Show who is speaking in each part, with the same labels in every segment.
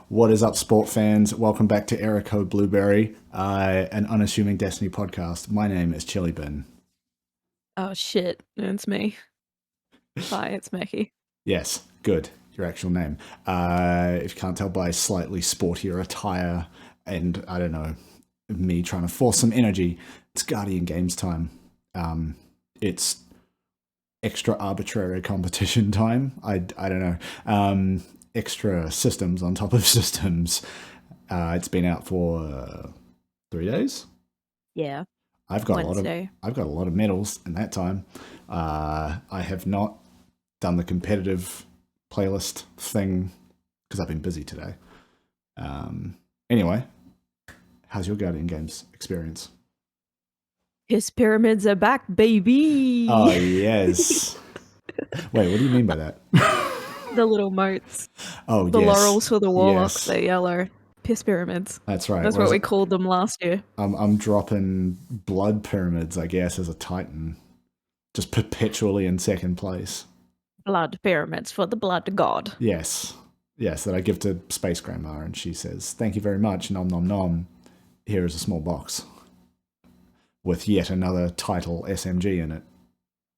Speaker 1: What is up, sport fans? Welcome back to Error Code Blueberry, an unassuming Destiny podcast. My name is Chillybin.
Speaker 2: Oh shit, it's me. Hi, it's Meckii.
Speaker 1: Yes, good. Your actual name. If you can't tell by slightly sportier attire and, I don't know, me trying to force some energy, it's Guardian Games time. It's extra arbitrary competition time. I don't know. Extra systems on top of systems. It's been out for 3 days.
Speaker 2: Yeah.
Speaker 1: I've got
Speaker 2: Wednesday.
Speaker 1: a lot of medals in that time. I have not done the competitive playlist thing because I've been busy today. Anyway, how's your Guardian Games experience?
Speaker 2: His pyramids are back, baby!
Speaker 1: Oh, yes. Wait, what do you mean by that?
Speaker 2: The little moats.
Speaker 1: Oh,
Speaker 2: the
Speaker 1: yes.
Speaker 2: laurels for the warlocks,
Speaker 1: Yes.
Speaker 2: they're yellow. Piss pyramids.
Speaker 1: That's right.
Speaker 2: That's what we called them last year.
Speaker 1: I'm dropping blood pyramids, I guess, as a Titan. Just perpetually in second place.
Speaker 2: Blood pyramids for the blood god.
Speaker 1: Yes. Yes, that I give to Space Grandma, and she says, "Thank you very much, nom nom nom. Here is a small box with yet another title SMG in it."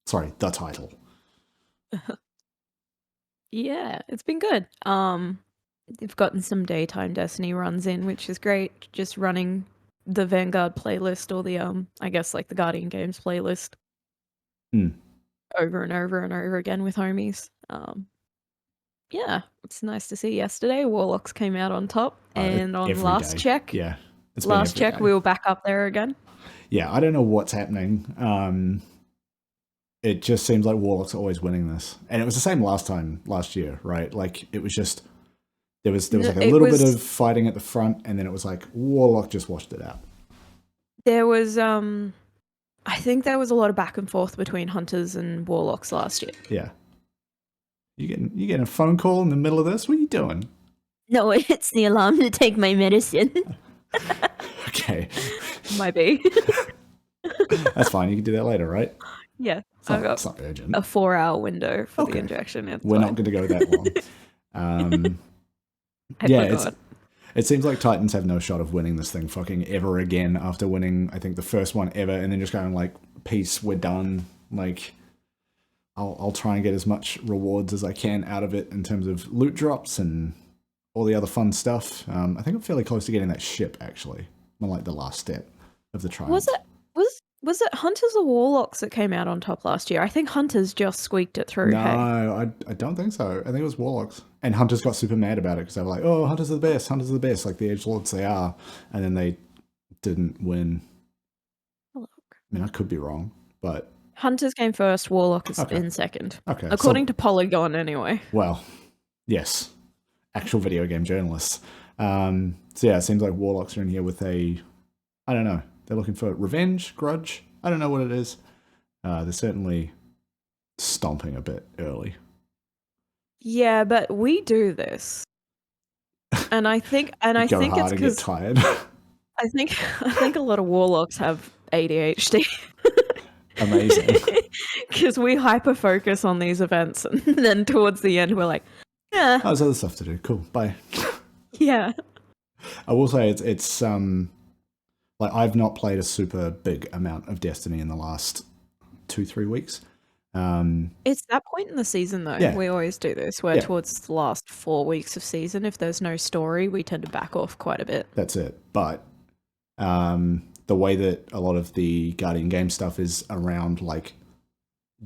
Speaker 1: Sorry, the title.
Speaker 2: Yeah, it's been good. They've gotten some daytime Destiny runs in, which is great. Just running the Vanguard playlist or the I guess like the Guardian Games playlist over and over and over again with homies. Yeah, it's nice to see. Yesterday, Warlocks came out on top, and on last
Speaker 1: day.
Speaker 2: check,
Speaker 1: yeah,
Speaker 2: last check,
Speaker 1: day.
Speaker 2: we were back up there again.
Speaker 1: Yeah, I don't know what's happening. It just seems like Warlocks are always winning this, and it was the same last year, right? Like it was just there was like a little bit of fighting at the front, and then it was like Warlock just washed it out.
Speaker 2: There was I think there was a lot of back and forth between Hunters and Warlocks last year.
Speaker 1: Yeah. You getting a phone call in the middle of this? What are you doing?
Speaker 2: No, it's the alarm to take my medicine.
Speaker 1: Okay.
Speaker 2: Might be.
Speaker 1: That's fine. You can do that later, right?
Speaker 2: Yeah.
Speaker 1: It's not urgent.
Speaker 2: A 4-hour window for the injection.
Speaker 1: We're not going to go that long. It seems like Titans have no shot of winning this thing fucking ever again after winning, I think, the first one ever, and then just going like, peace, we're done. Like, I'll try and get as much rewards as I can out of it in terms of loot drops and all the other fun stuff. I think I'm fairly close to getting that ship, actually. I'm like the last step of the trial.
Speaker 2: Was it Hunters or Warlocks that came out on top last year? I think Hunters just squeaked it through.
Speaker 1: No, I don't think so. I think it was Warlocks. And Hunters got super mad about it because they were like, oh, Hunters are the best, Hunters are the best, like the edgelords they are. And then they didn't win. I mean, I could be wrong, but...
Speaker 2: Hunters came first, Warlock is in second.
Speaker 1: Okay.
Speaker 2: According to Polygon, anyway.
Speaker 1: Well, yes. Actual video game journalists. So yeah, it seems like Warlocks are in here with I don't know, they're looking for revenge, grudge. I don't know what it is. They're certainly stomping a bit early.
Speaker 2: Yeah, but we do this, and I think it's because
Speaker 1: get tired.
Speaker 2: I think a lot of Warlocks have ADHD.
Speaker 1: Amazing.
Speaker 2: Because we hyper focus on these events, and then towards the end we're like, yeah,
Speaker 1: there's other stuff to do. Cool, bye.
Speaker 2: Yeah.
Speaker 1: I will say it's like I've not played a super big amount of Destiny in the last 2-3 weeks.
Speaker 2: It's that point in the season though. Yeah. We always do this where towards the last 4 weeks of season, if there's no story, we tend to back off quite a bit.
Speaker 1: That's it. But the way that a lot of the Guardian game stuff is around like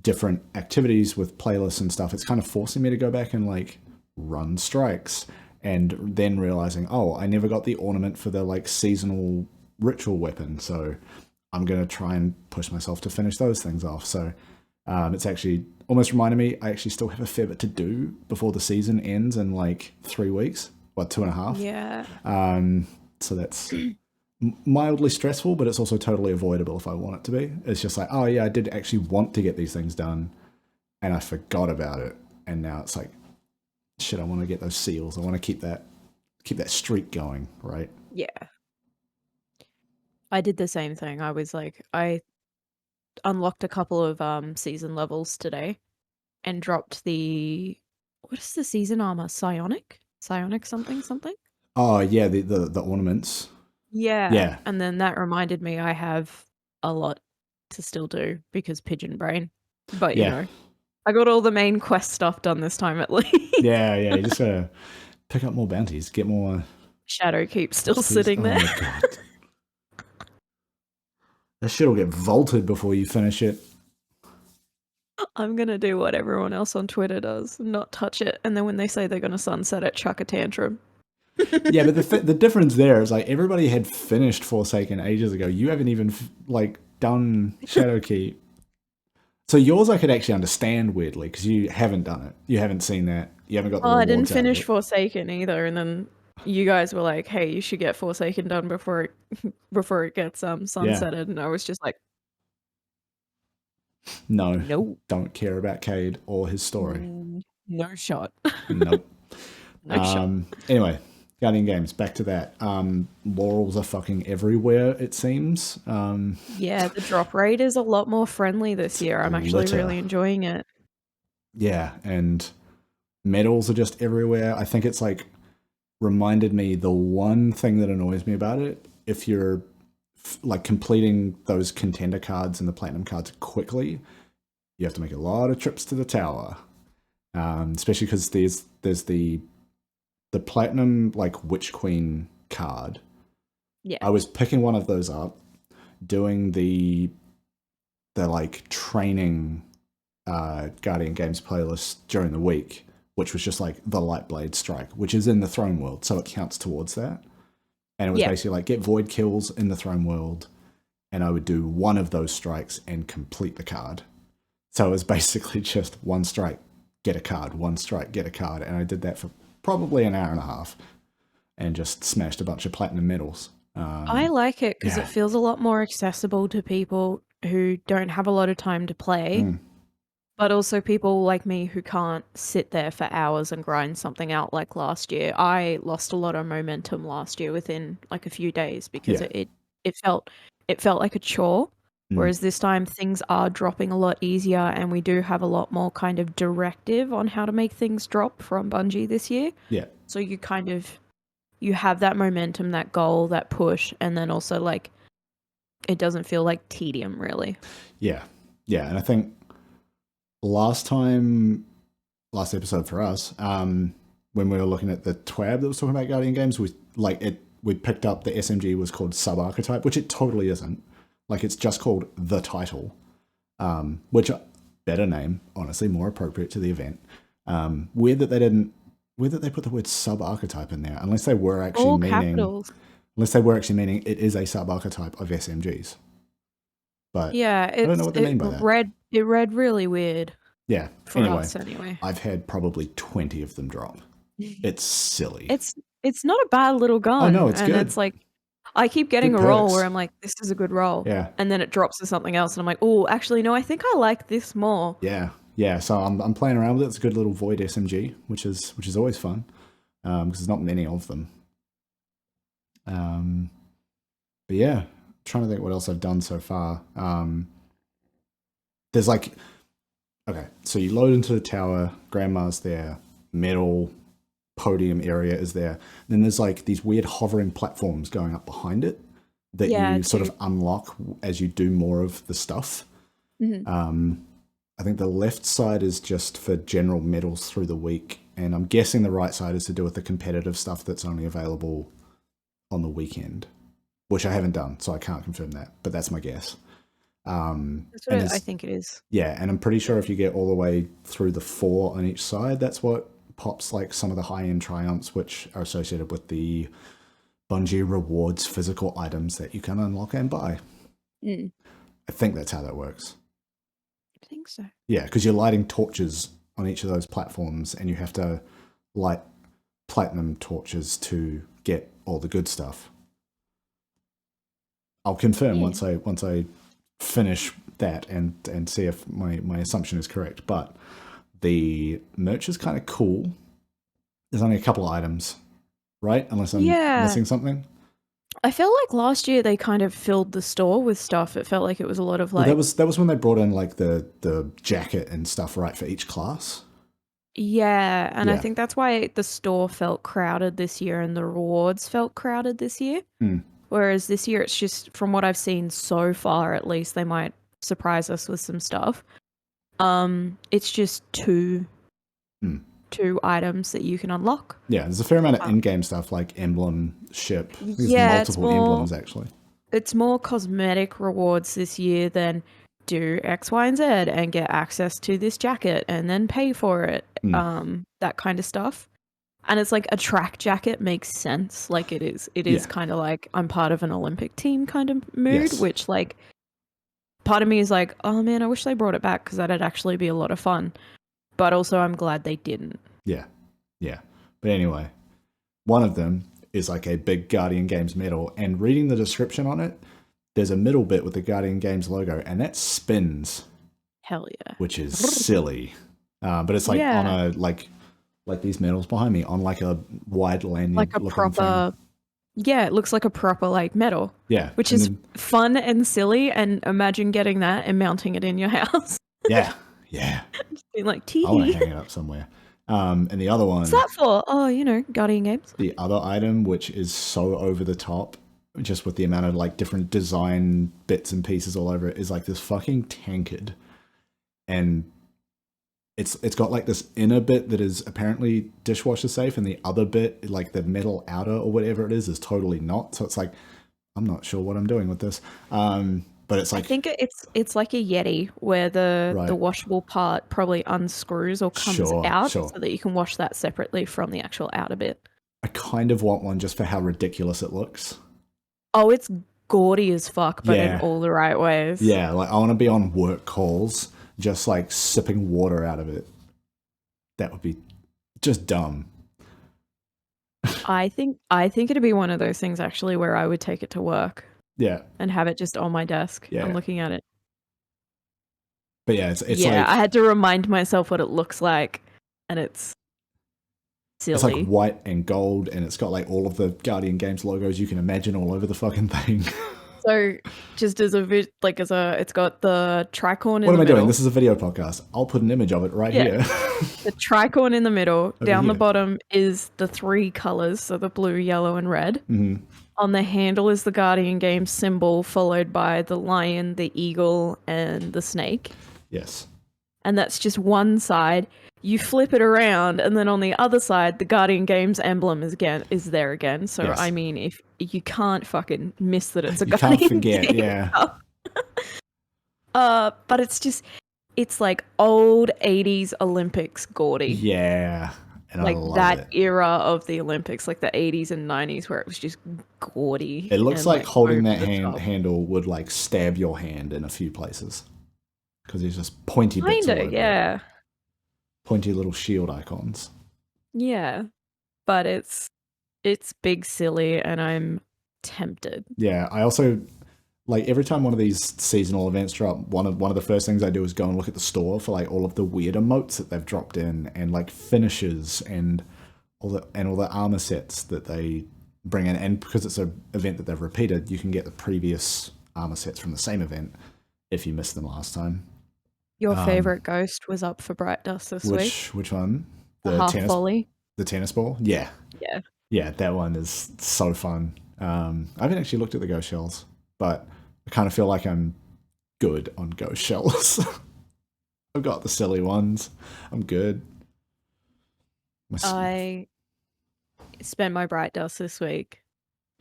Speaker 1: different activities with playlists and stuff, it's kind of forcing me to go back and like run strikes, and then realizing, oh, I never got the ornament for the like seasonal ritual weapon, so I'm going to try and push myself to finish those things off. So it's actually almost reminded me I actually still have a fair bit to do before the season ends in like 3 weeks, 2.5.
Speaker 2: Yeah.
Speaker 1: So that's mildly stressful, but it's also totally avoidable if I want it to be. It's just like, oh yeah, I did actually want to get these things done and I forgot about it, and now it's like, shit, I want to get those seals. I want to keep that streak going, right?
Speaker 2: Yeah. I did the same thing. I was like, I unlocked a couple of season levels today and dropped what is the season armor? Psionic something?
Speaker 1: Oh yeah, the ornaments.
Speaker 2: Yeah,
Speaker 1: Yeah,
Speaker 2: and then that reminded me I have a lot to still do because pigeon brain. But,
Speaker 1: yeah,
Speaker 2: I got all the main quest stuff done this time at least.
Speaker 1: yeah. You just gotta pick up more bounties, get more
Speaker 2: Shadowkeep's still
Speaker 1: XPs.
Speaker 2: sitting
Speaker 1: Oh
Speaker 2: there.
Speaker 1: my god, that shit will get vaulted before you finish it.
Speaker 2: I'm gonna do what everyone else on Twitter does, not touch it, and then when they say they're gonna sunset it, chuck a tantrum.
Speaker 1: Yeah, but the difference there is like everybody had finished Forsaken ages ago. You haven't even like done Shadowkeep. So yours I could actually understand weirdly because you haven't done it. You haven't seen that. You haven't got the
Speaker 2: Oh, I didn't
Speaker 1: rewards out of
Speaker 2: finish
Speaker 1: it.
Speaker 2: Forsaken either, and then you guys were like, "Hey, you should get Forsaken done before it before it gets
Speaker 1: Yeah.
Speaker 2: sunsetted," and I was just like,
Speaker 1: No,
Speaker 2: "No,
Speaker 1: don't care about Cade or his story.
Speaker 2: no shot,
Speaker 1: Nope.
Speaker 2: no shot."
Speaker 1: Anyway, Guardian Games, back to that. Laurels are fucking everywhere, it seems.
Speaker 2: Yeah, the drop rate is a lot more friendly this year. I'm actually
Speaker 1: Glitter.
Speaker 2: really enjoying it.
Speaker 1: Yeah, and medals are just everywhere. I think it's like reminded me the one thing that annoys me about it, if you're like completing those contender cards and the platinum cards quickly, you have to make a lot of trips to the tower. Especially because there's the platinum like Witch Queen card.
Speaker 2: Yeah,
Speaker 1: I was picking one of those up, doing the like training Guardian Games playlist during the week, which was just like the Lightblade Strike, which is in the Throne World, so it counts towards that. And it was
Speaker 2: yeah.
Speaker 1: basically like get void kills in the Throne World, and I would do one of those strikes and complete the card. So it was basically just one strike, get a card, one strike, get a card, and I did that for probably an hour and a half, and just smashed a bunch of platinum medals.
Speaker 2: I like it because
Speaker 1: Yeah.
Speaker 2: it feels a lot more accessible to people who don't have a lot of time to play, but also people like me who can't sit there for hours and grind something out like last year. I lost a lot of momentum last year within like a few days because
Speaker 1: Yeah.
Speaker 2: it felt like a chore. Whereas this time things are dropping a lot easier and we do have a lot more kind of directive on how to make things drop from Bungie this year.
Speaker 1: Yeah.
Speaker 2: So you have that momentum, that goal, that push, and then also like it doesn't feel like tedium really.
Speaker 1: Yeah. Yeah. And I think last episode for us, when we were looking at the TWAB that was talking about Guardian Games, we picked up the SMG was called Sub-Archetype, which it totally isn't. Like it's just called the title, which better name, honestly, more appropriate to the event. Weird that they put the word sub-archetype in there, unless they were actually
Speaker 2: All
Speaker 1: meaning
Speaker 2: capitals.
Speaker 1: it is a sub-archetype of SMGs. But
Speaker 2: Yeah,
Speaker 1: I don't know what they mean by that.
Speaker 2: It read really weird
Speaker 1: Yeah.
Speaker 2: for us anyway.
Speaker 1: I've had probably 20 of them drop. It's silly.
Speaker 2: It's not a bad little gun.
Speaker 1: Oh no, it's
Speaker 2: and
Speaker 1: good.
Speaker 2: it's like I keep getting
Speaker 1: Good
Speaker 2: a roll
Speaker 1: perks.
Speaker 2: where I'm like, this is a good roll.
Speaker 1: Yeah.
Speaker 2: And then it drops to something else and I'm like, oh, actually no, I think I like this more.
Speaker 1: Yeah. Yeah. So I'm playing around with it. It's a good little void SMG, which is always fun. Because there's not many of them. But yeah, trying to think what else I've done so far. There's like, okay, so you load into the tower, Grandma's there, metal podium area is there. Then there's like these weird hovering platforms going up behind it that you sort of unlock as you do more of the stuff. I think the left side is just for general medals through the week, and I'm guessing the right side is to do with the competitive stuff that's only available on the weekend, which I haven't done, so I can't confirm that, but that's my guess.
Speaker 2: That's what I think it is.
Speaker 1: Yeah, and I'm pretty sure if you get all the way through the 4 on each side, that's what pops like some of the high-end triumphs, which are associated with the Bungie rewards physical items that you can unlock and buy. I think that's how that works.
Speaker 2: I think so.
Speaker 1: Yeah, because you're lighting torches on each of those platforms, and you have to light platinum torches to get all the good stuff. I'll confirm once I finish that and see if my assumption is correct. But the merch is kind of cool. There's only a couple of items, right? Unless I'm missing something.
Speaker 2: I felt like last year they kind of filled the store with stuff. It felt like it was a lot of like...
Speaker 1: Well, that was when they brought in like the jacket and stuff, right, for each class.
Speaker 2: Yeah, and I
Speaker 1: Yeah.
Speaker 2: think that's why the store felt crowded this year and the rewards felt crowded this year.
Speaker 1: Mm.
Speaker 2: Whereas this year, it's just from what I've seen so far, at least they might surprise us with some stuff. It's just two items that you can unlock.
Speaker 1: Yeah, there's a fair amount of in-game stuff like emblem ship. I think there's
Speaker 2: Yeah,
Speaker 1: multiple emblems actually.
Speaker 2: it's more cosmetic rewards this year than do X, Y, and Z and get access to this jacket and then pay for it. That kind of stuff. And it's like a track jacket makes sense. Like it is kind of like I'm part of an Olympic team kind of mood,
Speaker 1: Yes.
Speaker 2: which like part of me is like, oh man, I wish they brought it back because that'd actually be a lot of fun. But also I'm glad they didn't.
Speaker 1: Yeah. Yeah. But anyway, one of them is like a big Guardian Games medal, and reading the description on it, there's a middle bit with the Guardian Games logo, and that spins.
Speaker 2: Hell yeah.
Speaker 1: Which is silly. But it's like on a like these medals behind me on like a wide lanyard,
Speaker 2: like a proper
Speaker 1: thing.
Speaker 2: Yeah, it looks like a proper like medal.
Speaker 1: Yeah.
Speaker 2: Which is fun and silly, and imagine getting that and mounting it in your house.
Speaker 1: Yeah. Yeah.
Speaker 2: Just being like, tee.
Speaker 1: I want to hang it up somewhere. And the other one.
Speaker 2: What's that for? Oh, Guardian Games.
Speaker 1: The other item, which is so over the top, just with the amount of like different design bits and pieces all over it, is like this fucking tankard. And it's got like this inner bit that is apparently dishwasher safe, and the other bit, like the metal outer or whatever it is totally not. So it's like, I'm not sure what I'm doing with this. But it's like,
Speaker 2: I think it's like a Yeti where the washable part probably unscrews or comes out so that you can wash that separately from the actual outer bit.
Speaker 1: I kind of want one just for how ridiculous it looks.
Speaker 2: Oh, it's gaudy as fuck, but in all the right ways.
Speaker 1: Yeah, like I want to be on work calls just like sipping water out of it. That would be just dumb.
Speaker 2: I think it'd be one of those things actually where I would take it to work.
Speaker 1: Yeah.
Speaker 2: And have it just on my desk. Yeah. I'm looking at it.
Speaker 1: But yeah, it's like...
Speaker 2: I had to remind myself what it looks like, and it's silly.
Speaker 1: It's like white and gold, and it's got like all of the Guardian Games logos you can imagine all over the fucking thing.
Speaker 2: So, just as it's got the tricorn in the middle.
Speaker 1: What am I doing? This is a video podcast. I'll put an image of it right here.
Speaker 2: The tricorn in the middle. Down the bottom is the three colors, so the blue, yellow, and red.
Speaker 1: Mm-hmm.
Speaker 2: On the handle is the Guardian Games symbol, followed by the lion, the eagle, and the snake.
Speaker 1: Yes.
Speaker 2: And that's just one side. You flip it around, and then on the other side, the Guardian Games emblem is there again. So, I mean, if you can't fucking miss that it's a Guardian
Speaker 1: can't forget,
Speaker 2: Games but it's like old 80s Olympics gaudy.
Speaker 1: Yeah. And
Speaker 2: like
Speaker 1: I love
Speaker 2: that era of the Olympics, like the 80s and 90s, where it was just gaudy.
Speaker 1: It looks like holding that handle would like stab your hand in a few places, because there's just pointy bits all over it. Pointy little shield icons.
Speaker 2: Yeah, but it's big silly, and I'm tempted.
Speaker 1: Yeah, I also like every time one of these seasonal events drop, one of the first things I do is go and look at the store for like all of the weird emotes that they've dropped in, and like finishes and all the armor sets that they bring in. And because it's an event that they've repeated, you can get the previous armor sets from the same event if you missed them last time.
Speaker 2: Your favorite ghost was up for Bright Dust this week.
Speaker 1: Which one?
Speaker 2: The half volley.
Speaker 1: The tennis ball? Yeah.
Speaker 2: Yeah.
Speaker 1: Yeah, that one is so fun. I haven't actually looked at the ghost shells, but I kind of feel like I'm good on ghost shells. I've got the silly ones. I'm good.
Speaker 2: I spent my Bright Dust this week.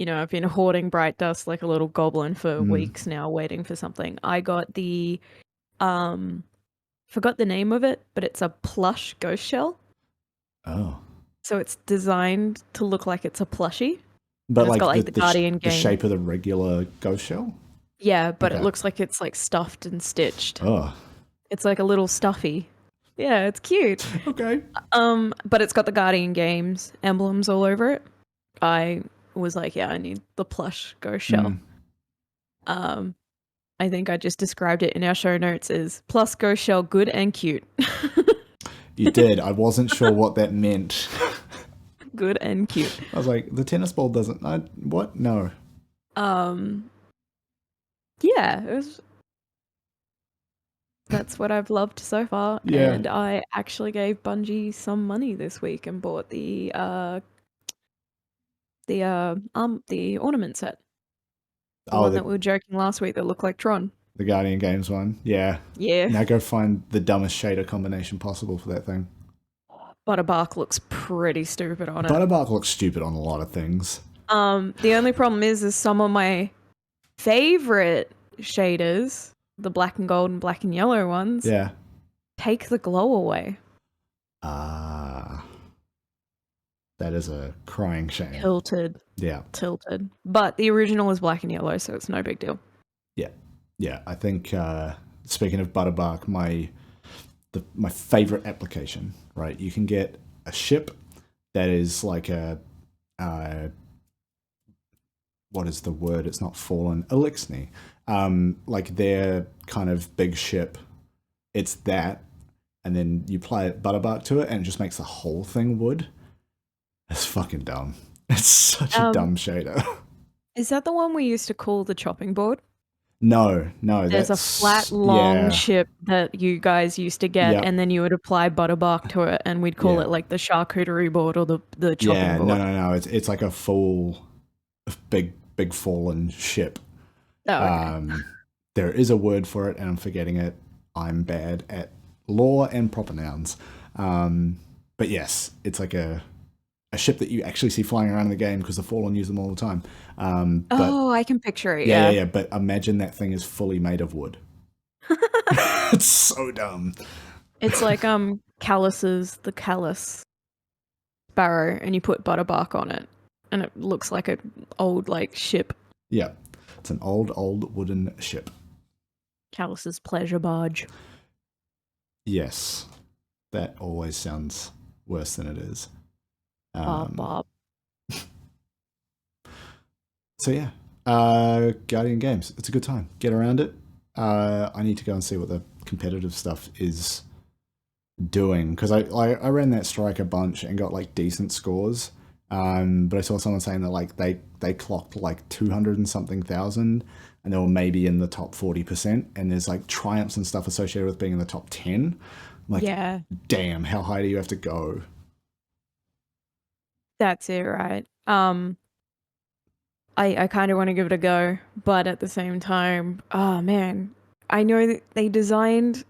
Speaker 2: I've been hoarding Bright Dust like a little goblin for weeks now, waiting for something. I got the forgot the name of it, but it's a plush ghost shell.
Speaker 1: Oh.
Speaker 2: So it's designed to look like it's a plushie.
Speaker 1: But like,
Speaker 2: it's got, the Guardian
Speaker 1: the shape of the regular ghost shell?
Speaker 2: Yeah, but it looks like it's like stuffed and stitched.
Speaker 1: Oh.
Speaker 2: It's like a little stuffy. Yeah, it's cute.
Speaker 1: Okay.
Speaker 2: But it's got the Guardian Games emblems all over it. I was like, yeah, I need the plush ghost shell. I think I just described it in our show notes as plus ghost shell, good and cute.
Speaker 1: You did. I wasn't sure what that meant.
Speaker 2: Good and cute.
Speaker 1: I was like, the tennis ball doesn't... what? No.
Speaker 2: Yeah, it was... That's what I've loved so far.
Speaker 1: Yeah.
Speaker 2: And I actually gave Bungie some money this week and bought the ornament set. The one that we were joking last week that looked like Tron.
Speaker 1: The Guardian Games one. Yeah.
Speaker 2: Yeah.
Speaker 1: Now go find the dumbest shader combination possible for that thing.
Speaker 2: Butterbark looks pretty stupid on it.
Speaker 1: Butterbark looks stupid on a lot of things.
Speaker 2: The only problem is some of my favorite shaders, the black and gold and black and yellow ones, take the glow away.
Speaker 1: That is a crying shame.
Speaker 2: Tilted.
Speaker 1: Yeah.
Speaker 2: Tilted. But the original is black and yellow, so it's no big deal.
Speaker 1: Yeah. Yeah. I think, speaking of Butterbark, my favorite application, right? You can get a ship that is like what is the word? It's not Fallen. Elixni. Like their kind of big ship. It's that. And then you apply Butterbark to it and it just makes the whole thing wood. It's fucking dumb. It's such a dumb shader.
Speaker 2: Is that the one we used to call the chopping board?
Speaker 1: No.
Speaker 2: There's a flat, long ship that you guys used to get, and then you would apply Butterbark to it, and we'd call it like the charcuterie board or the chopping board.
Speaker 1: No. It's like a full, big Fallen ship.
Speaker 2: Oh, okay.
Speaker 1: There is a word for it, and I'm forgetting it. I'm bad at lore and proper nouns. But yes, it's like a ship that you actually see flying around in the game because the Fallen use them all the time.
Speaker 2: I can picture it.
Speaker 1: Yeah. But imagine that thing is fully made of wood. It's so dumb.
Speaker 2: It's like the callus sparrow, and you put Butterbark on it, and it looks like an old ship.
Speaker 1: Yeah, it's an old wooden ship.
Speaker 2: Callus's pleasure barge.
Speaker 1: Yes, that always sounds worse than it is.
Speaker 2: Bob.
Speaker 1: So yeah, Guardian Games. It's a good time. Get around it. I need to go and see what the competitive stuff is doing because I ran that strike a bunch and got like decent scores. But I saw someone saying that like they clocked like 200 and something thousand, and they were maybe in the top 40%. And there's like triumphs and stuff associated with being in the top 10. I'm like, damn, how high do you have to go?
Speaker 2: That's it, right? I kind of want to give it a go, but at the same time, oh man, I know that they designed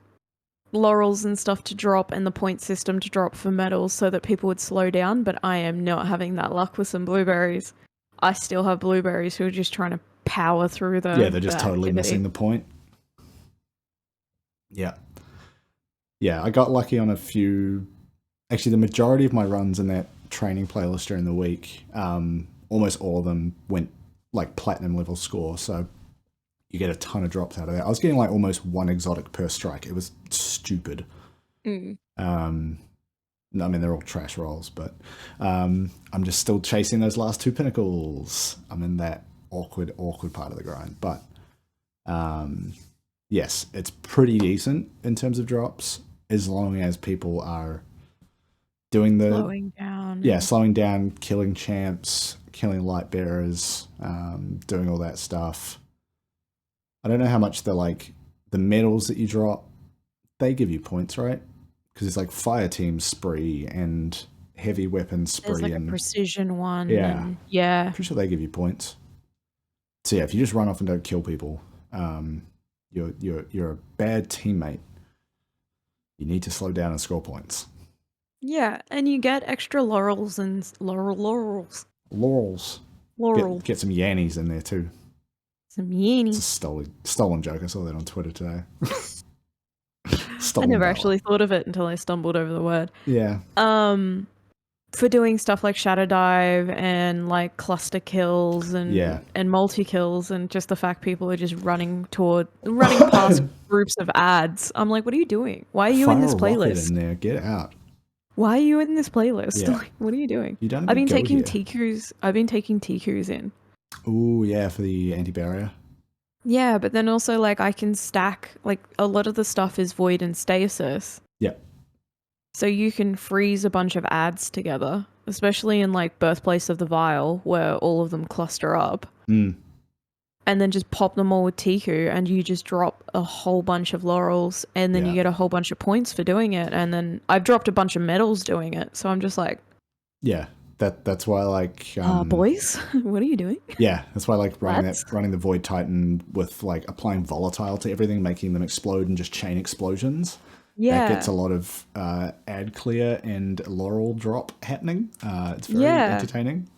Speaker 2: laurels and stuff to drop and the point system to drop for medals so that people would slow down, but I am not having that luck with some blueberries. I still have blueberries who are just trying to power through the
Speaker 1: they're just totally missing the point. Yeah, I got lucky on a few. Actually, the majority of my runs in that training playlist during the week, almost all of them went like platinum level score, so you get a ton of drops out of that. I was getting like almost one exotic per strike. It was stupid. I mean, they're all trash rolls, but I'm just still chasing those last two pinnacles. I'm in that awkward part of the grind, but yes, it's pretty decent in terms of drops as long as people are doing the slowing down, killing champs, killing light bearers, doing all that stuff. I don't know how much the medals that you drop, they give you points, right? Because it's like fire team spree and heavy weapon spree.
Speaker 2: There's like
Speaker 1: and
Speaker 2: a precision one.
Speaker 1: Yeah. Pretty sure they give you points. So yeah, if you just run off and don't kill people, you're a bad teammate. You need to slow down and score points.
Speaker 2: Yeah, and you get extra laurels and laurels.
Speaker 1: Get some yannies in there too.
Speaker 2: Some yannies.
Speaker 1: It's a stolen joke. I saw that on Twitter today.
Speaker 2: I never actually thought of it until I stumbled over the word.
Speaker 1: Yeah.
Speaker 2: For doing stuff like shadow dive and like cluster kills and multi kills, and just the fact people are just running past groups of ads. I'm like, what are you doing? Why are you in this playlist?
Speaker 1: In there, get out.
Speaker 2: Why are you in this playlist? Yeah. Like, what are you doing? I've been taking TQs. I've been taking TQs in.
Speaker 1: Oh yeah, for the anti-barrier.
Speaker 2: Yeah, but then also like I can stack, like a lot of the stuff is void and stasis.
Speaker 1: Yeah.
Speaker 2: So you can freeze a bunch of ads together, especially in like Birthplace of the Vile, where all of them cluster up. and then just pop them all with Tiku, and you just drop a whole bunch of laurels, and then you get a whole bunch of points for doing it. And then I've dropped a bunch of medals doing it, so I'm just like,
Speaker 1: yeah, that's why I like
Speaker 2: boys, what are you doing?
Speaker 1: Yeah, that's why I like running the Void Titan with like applying volatile to everything, making them explode and just chain explosions.
Speaker 2: Yeah,
Speaker 1: that gets a lot of ad clear and laurel drop happening. It's very entertaining.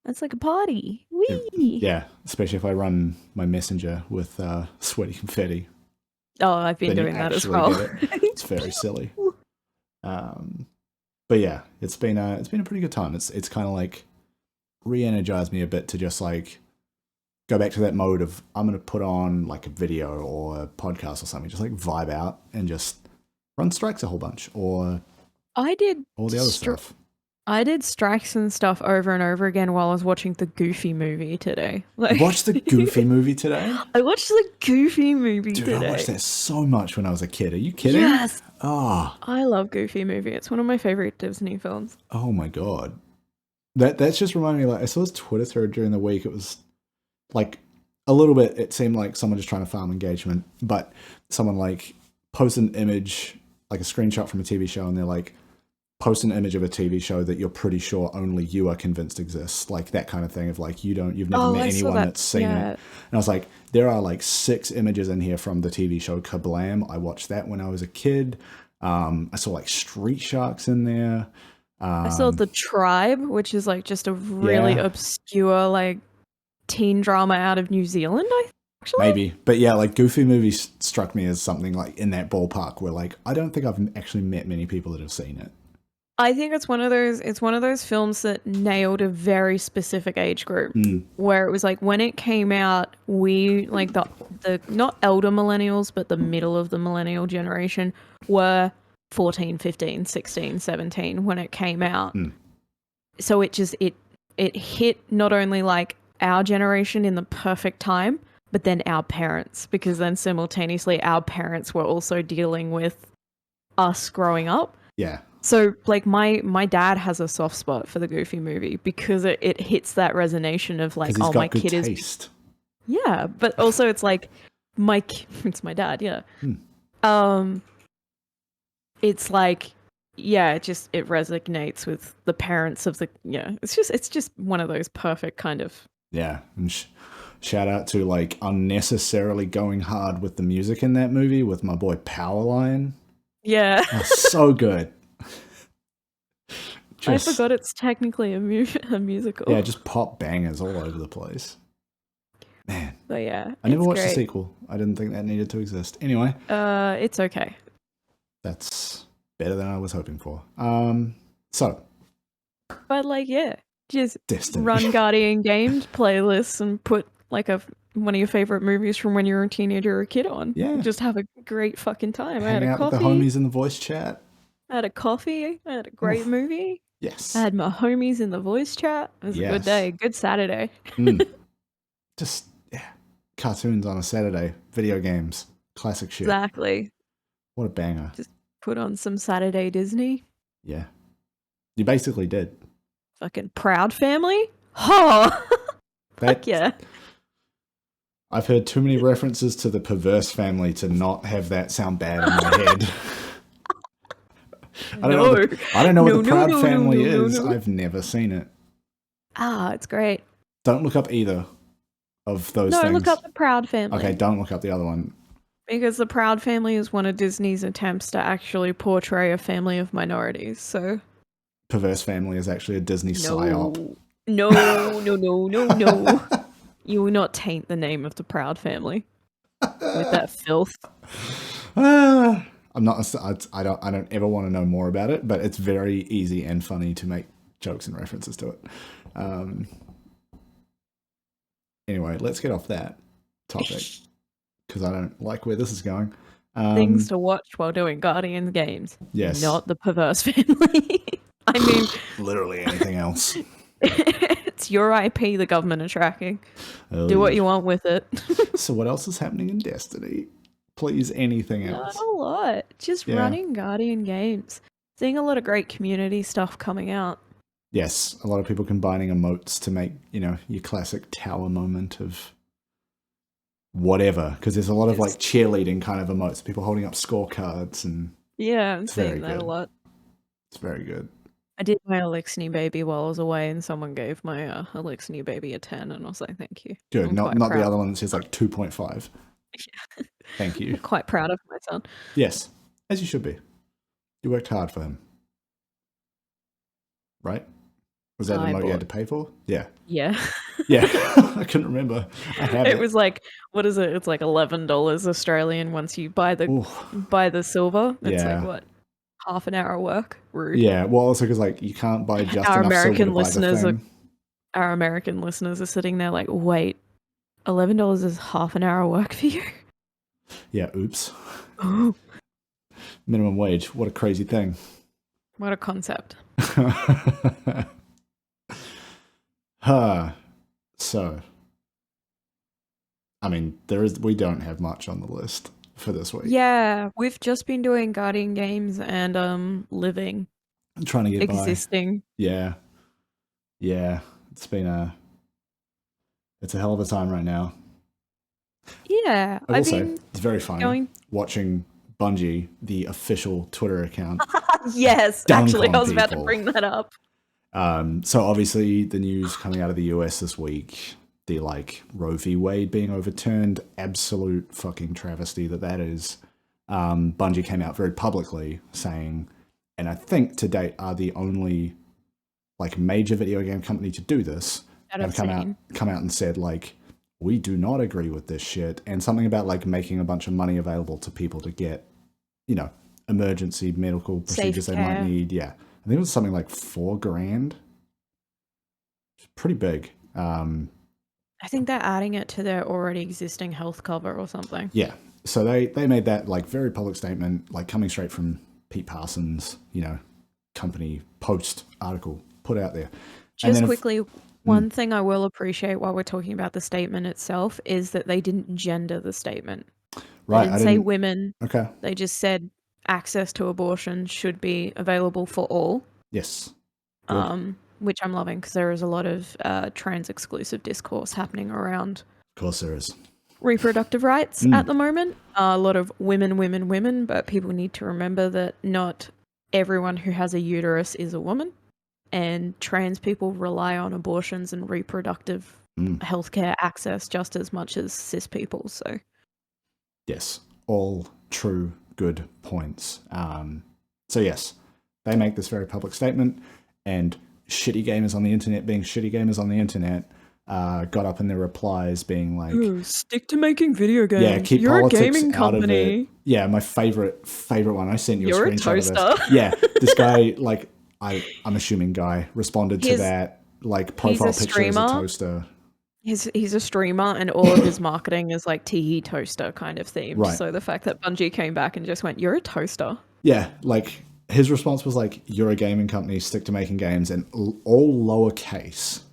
Speaker 2: It's like a party. Whee!
Speaker 1: Yeah, especially if I run my messenger with sweaty confetti.
Speaker 2: Oh, I've been doing that as well.
Speaker 1: It's very silly. But yeah, it's been a pretty good time. It's kind of like re-energized me a bit to just like go back to that mode of I'm gonna put on like a video or a podcast or something, just like vibe out and just run strikes a whole bunch, or
Speaker 2: I did
Speaker 1: all the other stuff.
Speaker 2: I did strikes and stuff over and over again while I was watching the Goofy movie today.
Speaker 1: Like, you watched the Goofy movie today?
Speaker 2: I watched the Goofy movie today.
Speaker 1: Dude, I watched that so much when I was a kid. Are you kidding?
Speaker 2: Yes.
Speaker 1: Oh.
Speaker 2: I love Goofy movie. It's one of my favorite Disney films.
Speaker 1: Oh my god. That's just reminded me, like, I saw his Twitter thread during the week. It was like a little bit, it seemed like someone just trying to farm engagement, but someone like posted an image, like a screenshot from a TV show, and they're like, post an image of a TV show that you're pretty sure only you are convinced exists, like that kind of thing of like you've never met anyone that's seen it. And I was like, there are like 6 images in here from the TV show Kablam. I watched that when I was a kid. I saw like Street Sharks in there.
Speaker 2: I saw The Tribe, which is like just a really obscure like teen drama out of New Zealand, actually.
Speaker 1: Maybe. But yeah, like Goofy movies struck me as something like in that ballpark where like I don't think I've actually met many people that have seen it.
Speaker 2: I think it's one of those films that nailed a very specific age group, where it was like when it came out, we like the not elder millennials, but the middle of the millennial generation were 14, 15, 16, 17 when it came out. So it just it hit not only like our generation in the perfect time, but then our parents, because then simultaneously our parents were also dealing with us growing up.
Speaker 1: Yeah.
Speaker 2: So, like, my dad has a soft spot for the Goofy movie because it hits that resonation of like, oh, my kid is, yeah, but also it's like it's my dad, yeah. It's like, yeah, it resonates with the parents of the, it's just one of those perfect kind of.
Speaker 1: Yeah, and shout out to like unnecessarily going hard with the music in that movie with my boy Powerline.
Speaker 2: Yeah,
Speaker 1: so good.
Speaker 2: I forgot it's technically a musical.
Speaker 1: Yeah, just pop bangers all over the place. Man.
Speaker 2: But yeah,
Speaker 1: I never watched the sequel. I didn't think that needed to exist. Anyway.
Speaker 2: It's okay.
Speaker 1: That's better than I was hoping for. So.
Speaker 2: But like, yeah, just
Speaker 1: Destiny.
Speaker 2: Run Guardian Games playlists and put like one of your favorite movies from when you were a teenager or a kid on.
Speaker 1: Yeah.
Speaker 2: Just have a great fucking time.
Speaker 1: Hang out with the homies in the voice chat.
Speaker 2: I had a coffee. I had a great movie.
Speaker 1: Yes.
Speaker 2: I had my homies in the voice chat. It was a good day. Good Saturday.
Speaker 1: Just, cartoons on a Saturday. Video games. Classic shit.
Speaker 2: Exactly.
Speaker 1: What a banger.
Speaker 2: Just put on some Saturday Disney.
Speaker 1: Yeah. You basically did.
Speaker 2: Fucking Proud Family? Oh! Fuck yeah.
Speaker 1: I've heard too many references to the Perverse Family to not have that sound bad in my head. I don't know what the Proud Family is. I've never seen it.
Speaker 2: It's great.
Speaker 1: Don't look up either of those things.
Speaker 2: No, look up the Proud Family.
Speaker 1: Okay, don't look up the other one.
Speaker 2: Because the Proud Family is one of Disney's attempts to actually portray a family of minorities, so...
Speaker 1: Perverse Family is actually a Disney psyop.
Speaker 2: No. You will not taint the name of the Proud Family with that filth.
Speaker 1: I'm not. I don't ever want to know more about it, but it's very easy and funny to make jokes and references to it. Anyway, let's get off that topic because I don't like where this is going.
Speaker 2: Things to watch while doing Guardian games.
Speaker 1: Yes.
Speaker 2: Not the Perverse Family. I mean,
Speaker 1: literally anything else.
Speaker 2: It's your IP the government are tracking. Do what you want with it.
Speaker 1: So what else is happening in Destiny? Please, anything else?
Speaker 2: Not a lot. Just running Guardian games. Seeing a lot of great community stuff coming out.
Speaker 1: Yes, a lot of people combining emotes to make, your classic tower moment of whatever, because there's a lot of like cheerleading kind of emotes, people holding up scorecards, and
Speaker 2: Yeah, I'm
Speaker 1: it's very
Speaker 2: seeing that a
Speaker 1: good.
Speaker 2: lot.
Speaker 1: It's very good.
Speaker 2: I did my Elixni baby while I was away, and someone gave my Elixni baby a 10, and I was like, thank you.
Speaker 1: Good.
Speaker 2: I'm
Speaker 1: Not
Speaker 2: quite
Speaker 1: the
Speaker 2: proud.
Speaker 1: other one that says like 2.5. Thank
Speaker 2: I'm
Speaker 1: you.
Speaker 2: quite proud of my son.
Speaker 1: Yes, as you should be. You worked hard for him. Right? Was that an emote you had to pay for? Yeah.
Speaker 2: Yeah.
Speaker 1: Yeah. I couldn't remember. I have it.
Speaker 2: It was like, what is it? It's like $11 Australian once you buy the silver. It's
Speaker 1: Yeah.
Speaker 2: like what? Half an hour work? Rude.
Speaker 1: Yeah. Well, also because like you can't buy just enough silver to buy the thing.
Speaker 2: Our American listeners are sitting there like, wait, $11 is half an hour work for you?
Speaker 1: Yeah. Oops. Minimum wage. What a crazy thing.
Speaker 2: What a concept.
Speaker 1: So, I mean, we don't have much on the list for this week.
Speaker 2: Yeah, we've just been doing Guardian games and living.
Speaker 1: I'm trying to get
Speaker 2: existing.
Speaker 1: by. Yeah. Yeah. It's a hell of a time right now.
Speaker 2: Yeah.
Speaker 1: I will say, it's very funny watching Bungie, the official Twitter account.
Speaker 2: Yes, actually, I was about to bring that up.
Speaker 1: So obviously the news coming out of the US this week, the like Roe v. Wade being overturned, absolute fucking travesty that is. Bungie came out very publicly saying, and I think to date are the only like major video game company to do this, have come out and said like, we do not agree with this shit, and something about like making a bunch of money available to people to get, emergency medical procedures they might need. Yeah. I think it was something like $4,000. It's pretty big. I
Speaker 2: think they're adding it to their already existing health cover or something.
Speaker 1: Yeah. So they made that like very public statement, like coming straight from Pete Parsons, company post article put out there.
Speaker 2: Just quickly, one thing I will appreciate while we're talking about the statement itself is that they didn't gender the statement.
Speaker 1: Right.
Speaker 2: They didn't say women.
Speaker 1: Okay.
Speaker 2: They just said access to abortion should be available for all.
Speaker 1: Yes.
Speaker 2: Which I'm loving because there is a lot of trans exclusive discourse happening around.
Speaker 1: Of course there is.
Speaker 2: Reproductive rights at the moment. A lot of women, but people need to remember that not everyone who has a uterus is a woman, and trans people rely on abortions and reproductive healthcare access just as much as cis people. So,
Speaker 1: yes, all true, good points. So yes, they make this very public statement, and shitty gamers on the internet being shitty gamers on the internet got up in their replies being like,
Speaker 2: ooh, stick to making video games.
Speaker 1: Yeah, keep
Speaker 2: You're
Speaker 1: politics
Speaker 2: a gaming
Speaker 1: out
Speaker 2: company.
Speaker 1: Of it. Yeah, my favorite one. I sent you
Speaker 2: You're
Speaker 1: a screenshot
Speaker 2: toaster.
Speaker 1: of this. Yeah, this guy, like I'm assuming guy, responded to that like profile picture as a toaster.
Speaker 2: He's a streamer, and all of his marketing is like tea toaster kind of themed. Right. So the fact that Bungie came back and just went, "You're a toaster."
Speaker 1: Yeah, like his response was like, "You're a gaming company, stick to making games," and all lowercase.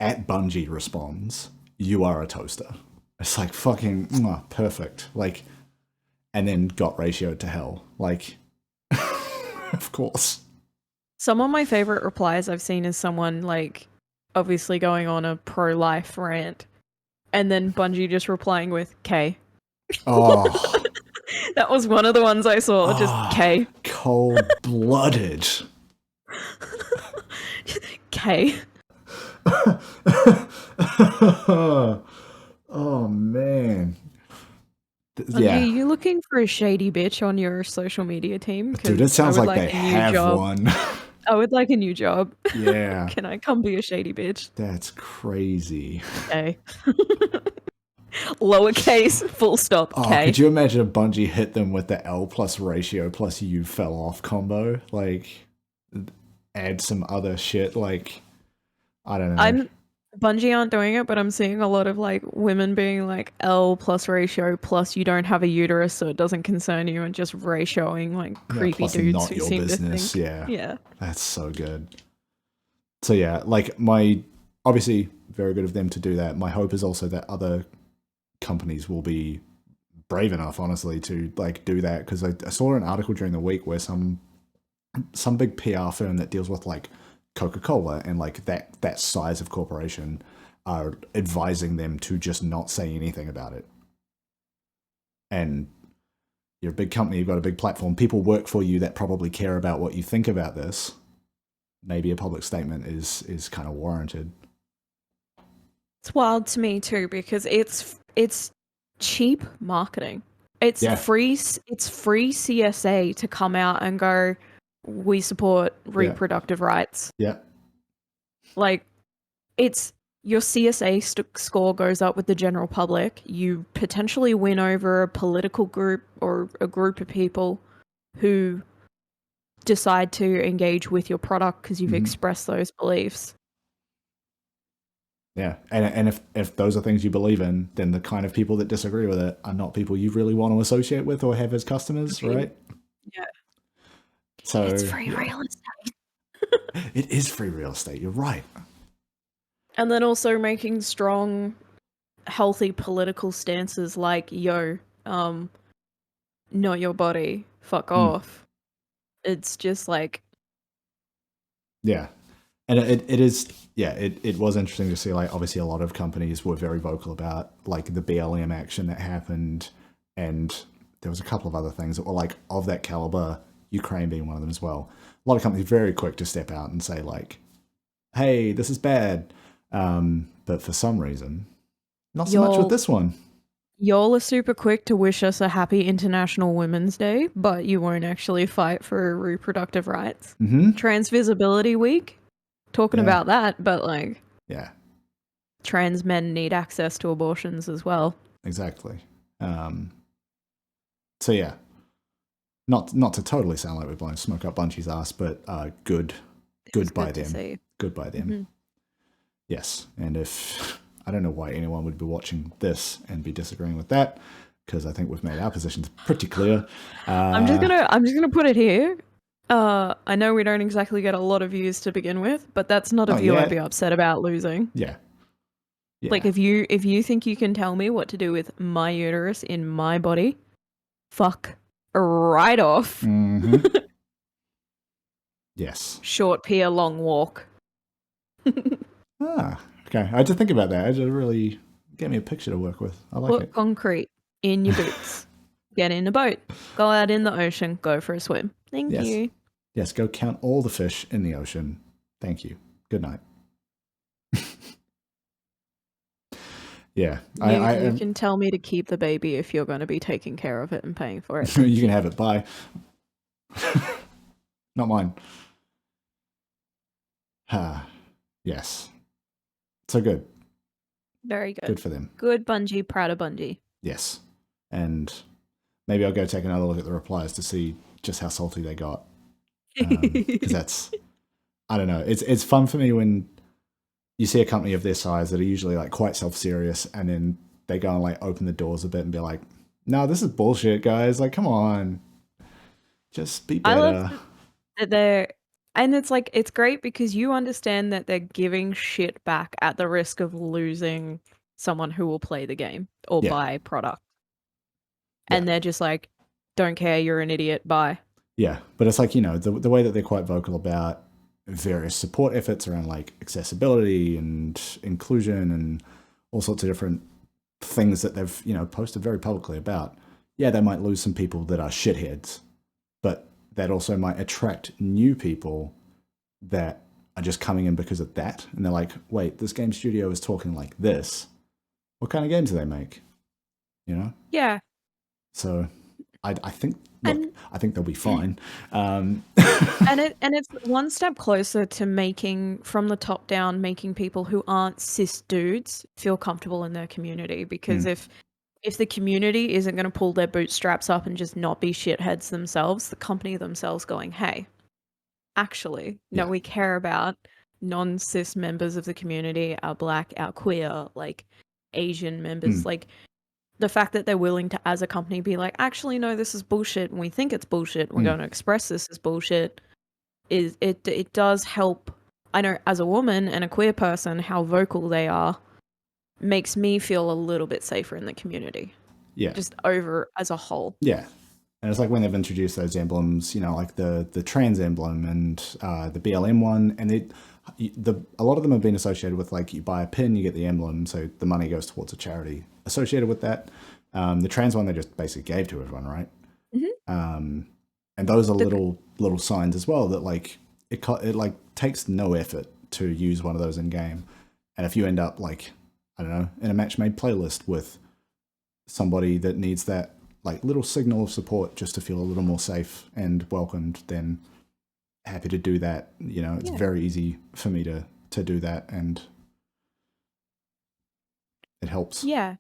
Speaker 1: At Bungie responds, "You are a toaster." It's like fucking perfect. Like, and then got ratioed to hell. Like, of course.
Speaker 2: Some of my favorite replies I've seen is someone like obviously going on a pro-life rant, and then Bungie just replying with K.
Speaker 1: Oh,
Speaker 2: that was one of the ones I saw. Just K.
Speaker 1: Cold-blooded.
Speaker 2: K.
Speaker 1: Oh man.
Speaker 2: Yeah. Are you looking for a shady bitch on your social media team?
Speaker 1: Dude, it sounds like they have one.
Speaker 2: I would like a new job.
Speaker 1: Yeah.
Speaker 2: Can I come be a shady bitch?
Speaker 1: That's crazy.
Speaker 2: Okay. Lowercase, full stop, K.
Speaker 1: Could you imagine if Bungie hit them with the L plus ratio plus you fell off combo? Like, add some other shit, like, I don't know.
Speaker 2: Bungie aren't doing it, but I'm seeing a lot of like women being like L plus ratio plus you don't have a uterus, so it doesn't concern you, and just ratioing like creepy dudes
Speaker 1: not
Speaker 2: who
Speaker 1: your
Speaker 2: seem
Speaker 1: business.
Speaker 2: to think. Yeah.
Speaker 1: That's so good. So yeah, like obviously very good of them to do that. My hope is also that other companies will be brave enough, honestly, to like do that, because I saw an article during the week where some big PR firm that deals with like Coca-Cola and like that size of corporation are advising them to just not say anything about it. And you're a big company, you've got a big platform, people work for you that probably care about what you think about this. Maybe a public statement is kind of warranted.
Speaker 2: It's wild to me too because it's cheap marketing. It's free CSA to come out and go, we support reproductive rights.
Speaker 1: Yeah.
Speaker 2: Like, it's your CSA score goes up with the general public. You potentially win over a political group or a group of people who decide to engage with your product because you've expressed those beliefs.
Speaker 1: Yeah, and if those are things you believe in, then the kind of people that disagree with it are not people you really want to associate with or have as customers, right?
Speaker 2: Yeah.
Speaker 1: So
Speaker 2: it's free real estate.
Speaker 1: It is free real estate. You're right.
Speaker 2: And then also making strong, healthy political stances like, not your body, fuck off. It's just like...
Speaker 1: Yeah. And it is, it was interesting to see, like, obviously a lot of companies were very vocal about, like, the BLM action that happened, and there was a couple of other things that were, like, of that caliber, Ukraine being one of them as well. A lot of companies very quick to step out and say, like, hey, this is bad. But for some reason, not so much with this one.
Speaker 2: Y'all are super quick to wish us a happy International Women's Day, but you won't actually fight for reproductive rights. Trans Visibility Week, talking about that, but like, trans men need access to abortions as well.
Speaker 1: Exactly. So yeah, not to totally sound like we're blowing smoke up Bungie's ass, but good by them. Good by them. Yes, and if I don't know why anyone would be watching this and be disagreeing with that, because I think we've made our positions pretty clear.
Speaker 2: I'm just gonna put it here. I know we don't exactly get a lot of views to begin with, but that's not a view I'd be upset about losing.
Speaker 1: Yeah.
Speaker 2: Like, if you think you can tell me what to do with my uterus in my body, fuck right off.
Speaker 1: Yes.
Speaker 2: Short pier, long walk.
Speaker 1: Okay. I had to think about that. I just really get me a picture to work with. I like it.
Speaker 2: Put concrete in your boots. Get in a boat. Go out in the ocean. Go for a swim. Thank you.
Speaker 1: Yes, go count all the fish in the ocean. Thank you. Good night. Yeah.
Speaker 2: You can tell me to keep the baby if you're going to be taking care of it and paying for it.
Speaker 1: You can have it. Bye. Not mine. Yes. So good.
Speaker 2: Very good.
Speaker 1: Good for them.
Speaker 2: Good Bungie, proud of Bungie.
Speaker 1: Yes. And maybe I'll go take another look at the replies to see just how salty they got. Because that's, I don't know. It's fun for me when you see a company of their size that are usually like quite self-serious, and then they go and like open the doors a bit and be like, no, this is bullshit, guys. Like, come on. Just be better.
Speaker 2: I love that and it's like, it's great because you understand that they're giving shit back at the risk of losing someone who will play the game or buy product. And they're just like, don't care, you're an idiot, bye.
Speaker 1: Yeah, but it's like, you know, the way that they're quite vocal about various support efforts around like accessibility and inclusion and all sorts of different things that they've, you know, posted very publicly about. Yeah, they might lose some people that are shitheads, but that also might attract new people that are just coming in because of that. And they're like, wait, this game studio is talking like this. What kind of games do they make? You know?
Speaker 2: Yeah.
Speaker 1: So I think, look, I think they'll be fine.
Speaker 2: And it's one step closer to making, from the top down, making people who aren't cis dudes feel comfortable in their community. Because if the community isn't going to pull their bootstraps up and just not be shitheads themselves, the company themselves going, hey, actually, no, we care about non-cis members of the community, our Black, our queer, like Asian members, like the fact that they're willing to, as a company, be like, actually, no, this is bullshit, and we think it's bullshit, we're going to express this as bullshit, it does help. I know as a woman and a queer person, how vocal they are makes me feel a little bit safer in the community. Yeah. Just over as a whole.
Speaker 1: Yeah. And it's like when they've introduced those emblems, like the trans emblem and the BLM one, and a lot of them have been associated with like you buy a pin, you get the emblem, so the money goes towards a charity associated with that. The trans one they just basically gave to everyone, right? And those are little signs as well that like it like takes no effort to use one of those in game, and if you end up like I don't know in a match made playlist with somebody that needs that like little signal of support just to feel a little more safe and welcomed, then happy to do that. It's very easy for me to do that, and it helps.
Speaker 2: Yeah.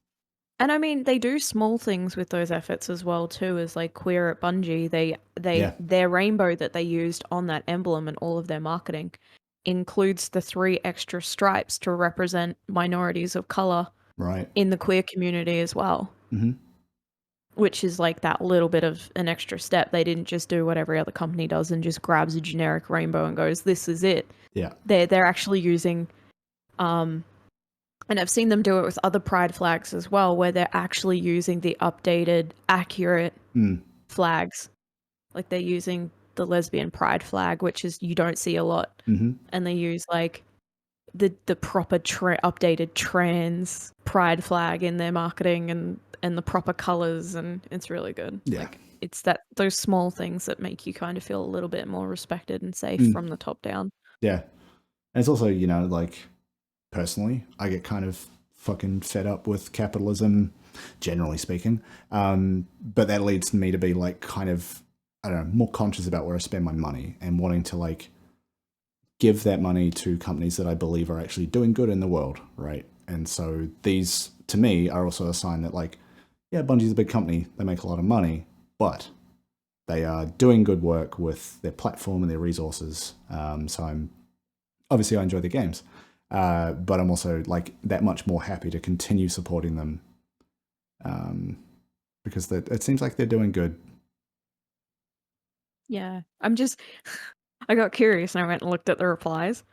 Speaker 2: And I mean, they do small things with those efforts as well too. As like Queer at Bungie, their rainbow that they used on that emblem and all of their marketing includes the 3 extra stripes to represent minorities of color,
Speaker 1: right,
Speaker 2: in the queer community as well. Which is like that little bit of an extra step. They didn't just do what every other company does and just grabs a generic rainbow and goes, "This is it."
Speaker 1: Yeah,
Speaker 2: they're actually using and I've seen them do it with other pride flags as well, where they're actually using the updated, accurate flags. Like they're using the lesbian pride flag, which is you don't see a lot. And they use like the proper updated trans pride flag in their marketing and the proper colors, and it's really good.
Speaker 1: Yeah.
Speaker 2: Like it's those small things that make you kind of feel a little bit more respected and safe from the top down.
Speaker 1: Yeah. And it's also, like personally, I get kind of fucking fed up with capitalism, generally speaking. But that leads me to be like kind of, I don't know, more conscious about where I spend my money and wanting to like give that money to companies that I believe are actually doing good in the world, right? And so these, to me, are also a sign that like, yeah, Bungie's a big company, they make a lot of money, but they are doing good work with their platform and their resources. So I enjoy the games. But I'm also like that much more happy to continue supporting them because it seems like they're doing good.
Speaker 2: Yeah, I got curious and I went and looked at the replies,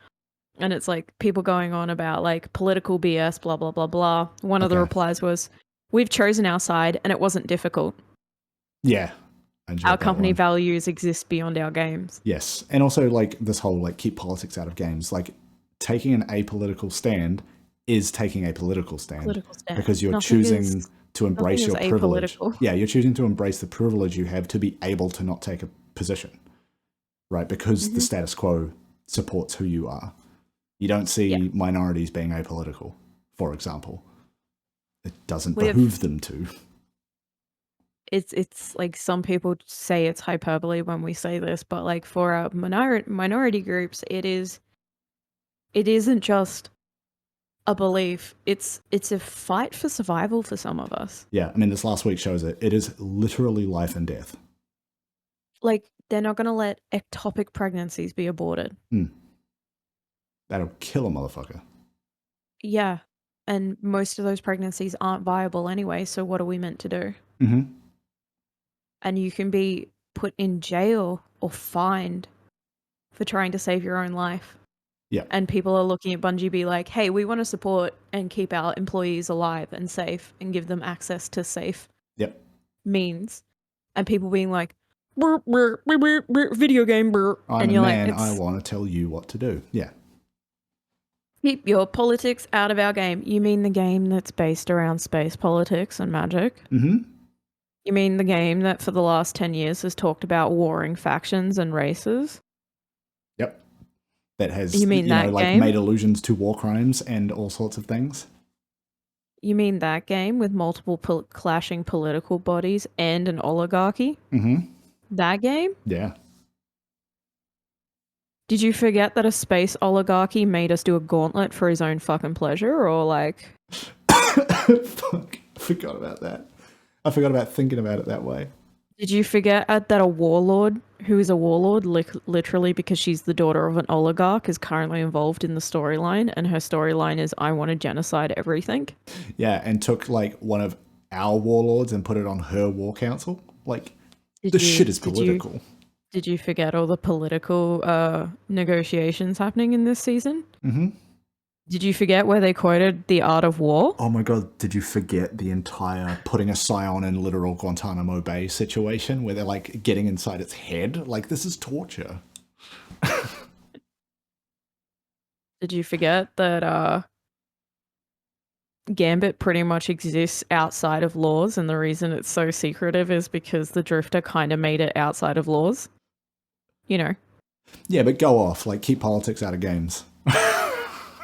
Speaker 2: and it's like people going on about like political BS, blah, blah, blah, blah. One of the replies was, "We've chosen our side and it wasn't difficult.
Speaker 1: Yeah.
Speaker 2: Our company values exist beyond our games."
Speaker 1: Yes. And also like this whole like keep politics out of games, like taking an apolitical stand is taking a political stand, because you're choosing to embrace your privilege. Yeah, you're choosing to embrace the privilege you have to be able to not take a position, right? Because the status quo supports who you are. You don't see minorities being apolitical, for example. It doesn't behoove them to.
Speaker 2: It's like some people say it's hyperbole when we say this, but like for our minority groups, it isn't just a belief. It's a fight for survival for some of us.
Speaker 1: Yeah, I mean, this last week shows it. It is literally life and death.
Speaker 2: Like, they're not going to let ectopic pregnancies be aborted.
Speaker 1: That'll kill a motherfucker.
Speaker 2: Yeah, and most of those pregnancies aren't viable anyway, so what are we meant to do? And you can be put in jail or fined for trying to save your own life.
Speaker 1: Yeah.
Speaker 2: And people are looking at Bungie be like, "Hey, we want to support and keep our employees alive and safe and give them access to safe means." And people being like, "Burr, burr, burr, burr, burr, video game, burr."
Speaker 1: I'm a man, I want to tell you what to do. Yeah.
Speaker 2: Keep your politics out of our game. You mean the game that's based around space politics and magic? You mean the game that for the last 10 years has talked about warring factions and races?
Speaker 1: Yep. That has,
Speaker 2: game?
Speaker 1: made allusions to war crimes and all sorts of things.
Speaker 2: You mean that game with multiple clashing political bodies and an oligarchy? That game?
Speaker 1: Yeah.
Speaker 2: Did you forget that a space oligarchy made us do a gauntlet for his own fucking pleasure, or like...
Speaker 1: Fuck. I forgot about that. I forgot about thinking about it that way.
Speaker 2: Did you forget that a warlord, who is a warlord literally because she's the daughter of an oligarch, is currently involved in the storyline, and her storyline is, "I want to genocide everything"?
Speaker 1: Yeah, and took like one of our warlords and put it on her war council. Like, shit is political.
Speaker 2: Did you forget all the political negotiations happening in this season? Did you forget where they quoted The Art of War?
Speaker 1: Oh my god, did you forget the entire putting a scion in literal Guantanamo Bay situation where they're like getting inside its head? Like, this is torture.
Speaker 2: Did you forget that Gambit pretty much exists outside of laws, and the reason it's so secretive is because the Drifter kind of made it outside of laws? You know.
Speaker 1: Yeah, but go off. Like, keep politics out of games.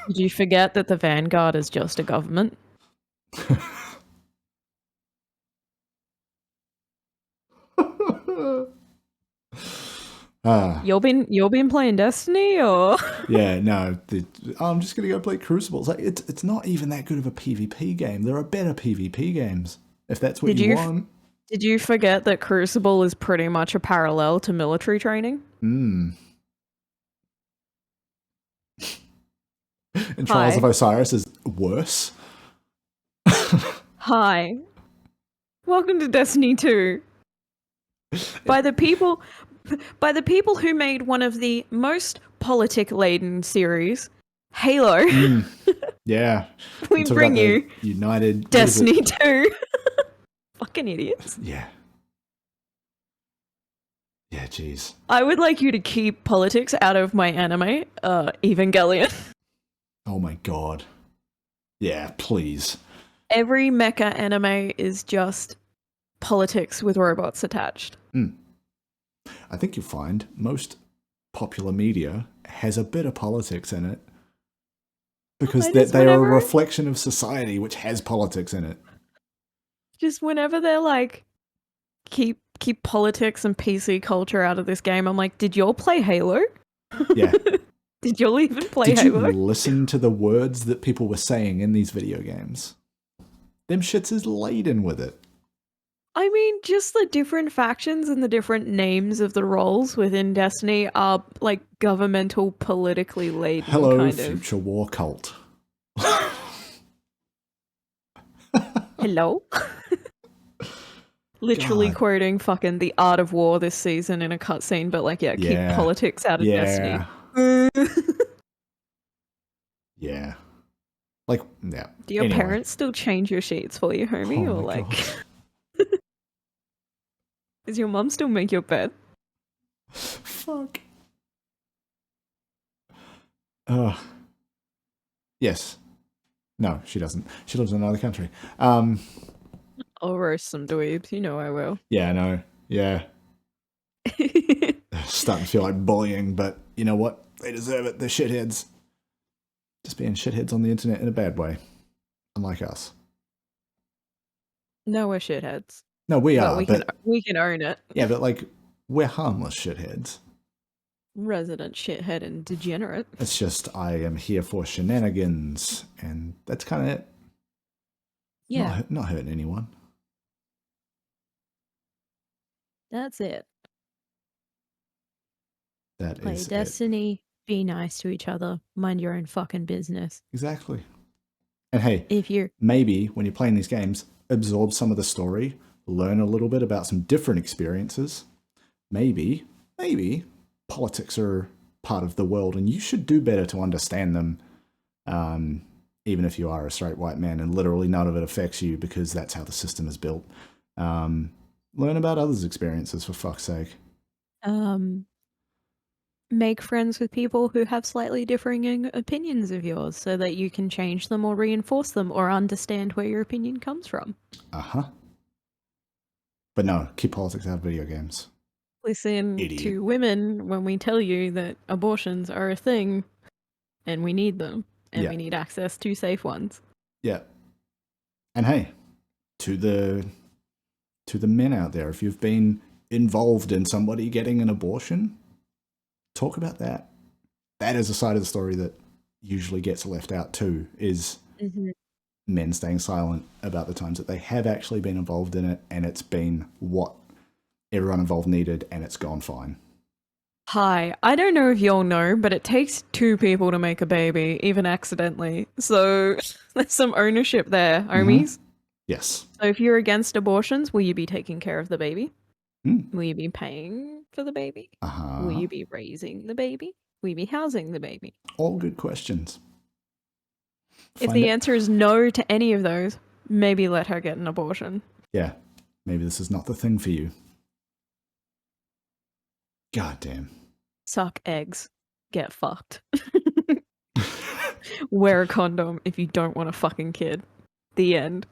Speaker 2: Did you forget that the Vanguard is just a government? You've been playing Destiny, or
Speaker 1: yeah, no. I'm just gonna go play Crucible. It's like it's not even that good of a PvP game. There are better PvP games if that's what you want.
Speaker 2: Did you forget that Crucible is pretty much a parallel to military training?
Speaker 1: And Trials of Osiris is worse.
Speaker 2: Hi. Welcome to Destiny 2. By the people who made one of the most politic-laden series, Halo.
Speaker 1: Yeah.
Speaker 2: We bring you
Speaker 1: United
Speaker 2: Destiny 2. Fucking idiots.
Speaker 1: Yeah. Yeah, jeez.
Speaker 2: I would like you to keep politics out of my anime, Evangelion.
Speaker 1: Oh my god. Yeah, please.
Speaker 2: Every mecha anime is just politics with robots attached.
Speaker 1: I think you'll find most popular media has a bit of politics in it. Because they are a reflection of society which has politics in it.
Speaker 2: Just whenever they're like, keep politics and PC culture out of this game, I'm like, did y'all play Halo?
Speaker 1: Yeah.
Speaker 2: Did y'all even play Halo?
Speaker 1: Did you listen to the words that people were saying in these video games? Them shits is laden with it.
Speaker 2: I mean, just the different factions and the different names of the roles within Destiny are like governmental, politically laden.
Speaker 1: Hello,
Speaker 2: kind
Speaker 1: future war cult.
Speaker 2: Hello? Literally quoting fucking The Art of War this season in a cutscene, but like, keep politics out of Destiny.
Speaker 1: Yeah. Like, yeah.
Speaker 2: Do your parents still change your sheets for you, homie?
Speaker 1: Oh
Speaker 2: or like, does your mum still make your bed?
Speaker 1: Fuck. Yes. No, she doesn't. She lives in another country.
Speaker 2: I'll roast some dweebs. You know I will.
Speaker 1: Yeah, I know. Yeah. Starting to feel like bullying, but you know what? They deserve it. They're shitheads. Just being shitheads on the internet in a bad way. Unlike us.
Speaker 2: No, we're shitheads.
Speaker 1: No, we are.
Speaker 2: We can own it.
Speaker 1: Yeah, but like, we're harmless shitheads.
Speaker 2: Resident shithead and degenerate.
Speaker 1: It's just, I am here for shenanigans, and that's kind of it.
Speaker 2: Yeah.
Speaker 1: Not hurting anyone.
Speaker 2: That's it.
Speaker 1: Play
Speaker 2: Destiny, be nice to each other, mind your own fucking business.
Speaker 1: Exactly. And hey, maybe when you're playing these games, absorb some of the story, learn a little bit about some different experiences. Maybe politics are part of the world, and you should do better to understand them, even if you are a straight white man and literally none of it affects you because that's how the system is built. Learn about others' experiences, for fuck's sake.
Speaker 2: Make friends with people who have slightly differing opinions of yours so that you can change them or reinforce them or understand where your opinion comes from.
Speaker 1: But no, keep politics out of video games.
Speaker 2: Listen to women when we tell you that abortions are a thing and we need them and we need access to safe ones.
Speaker 1: Yeah. And hey, to the men out there, if you've been involved in somebody getting an abortion, talk about that. That is a side of the story that usually gets left out too, is men staying silent about the times that they have actually been involved in it and it's been what everyone involved needed and it's gone fine.
Speaker 2: Hi, I don't know if y'all know, but it takes 2 people to make a baby, even accidentally. So there's some ownership there, homies.
Speaker 1: Yes.
Speaker 2: So if you're against abortions, will you be taking care of the baby? Will you be paying for the baby? Will you be raising the baby? Will you be housing the baby?
Speaker 1: All good questions.
Speaker 2: If
Speaker 1: Find
Speaker 2: the
Speaker 1: it.
Speaker 2: answer is no to any of those, maybe let her get an abortion.
Speaker 1: Yeah, maybe this is not the thing for you. God damn.
Speaker 2: Suck eggs. Get fucked. Wear a condom if you don't want a fucking kid. The end.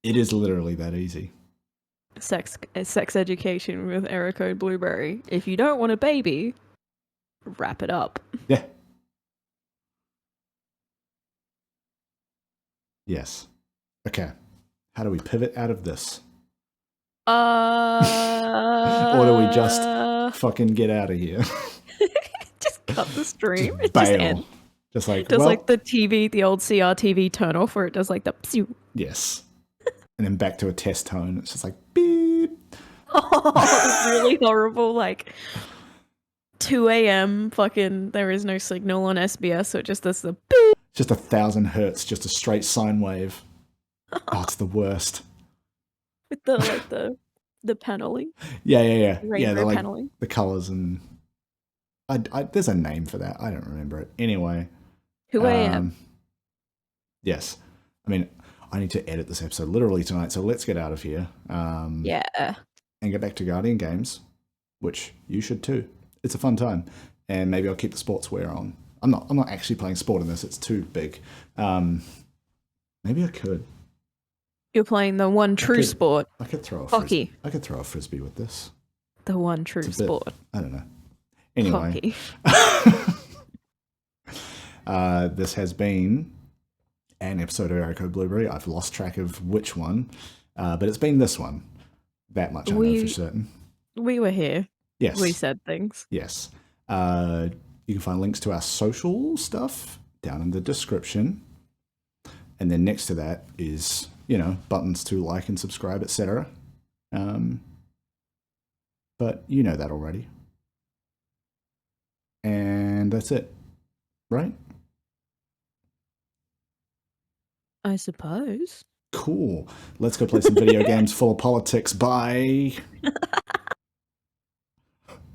Speaker 1: It is literally that easy.
Speaker 2: Sex education with error code blueberry. If you don't want a baby, wrap it up.
Speaker 1: Yeah. Yes. Okay. How do we pivot out of this? Or do we just fucking get out of here?
Speaker 2: Just cut the stream.
Speaker 1: Just
Speaker 2: It just
Speaker 1: bail.
Speaker 2: ends.
Speaker 1: Just like,
Speaker 2: Does
Speaker 1: well,
Speaker 2: like the TV, the old CRTV turn off where it does like the psew.
Speaker 1: yes. And then back to a test tone. It's just like beep.
Speaker 2: Oh, really horrible. Like 2 a.m. fucking there is no signal on SBS, so it just does the beep.
Speaker 1: Just 1,000 hertz, just a straight sine wave. Oh, it's the worst.
Speaker 2: With the like the paneling.
Speaker 1: Yeah.
Speaker 2: Rainbow
Speaker 1: Yeah, they're like
Speaker 2: paneling.
Speaker 1: the colors and there's a name for that. I don't remember it. Anyway.
Speaker 2: 2 a.m.
Speaker 1: Yes. I mean, I need to edit this episode literally tonight, so let's get out of here.
Speaker 2: Yeah.
Speaker 1: And get back to Guardian Games, which you should too. It's a fun time. And maybe I'll keep the sportswear on. I'm not actually playing sport in this, it's too big. Maybe I could.
Speaker 2: You're playing the one true sport.
Speaker 1: I could throw a
Speaker 2: Hockey.
Speaker 1: frisbee. I could throw a frisbee with this.
Speaker 2: The one true sport.
Speaker 1: I don't know. Anyway.
Speaker 2: Hockey.
Speaker 1: This has been an episode of Error Code Blueberry. I've lost track of which one, but it's been this one. That much I know for certain.
Speaker 2: We were here.
Speaker 1: Yes.
Speaker 2: We said things.
Speaker 1: Yes. You can find links to our social stuff down in the description. And then next to that is, buttons to like and subscribe, etc. But you know that already. And that's it. Right?
Speaker 2: I suppose.
Speaker 1: Cool. Let's go play some video games full of politics. Bye.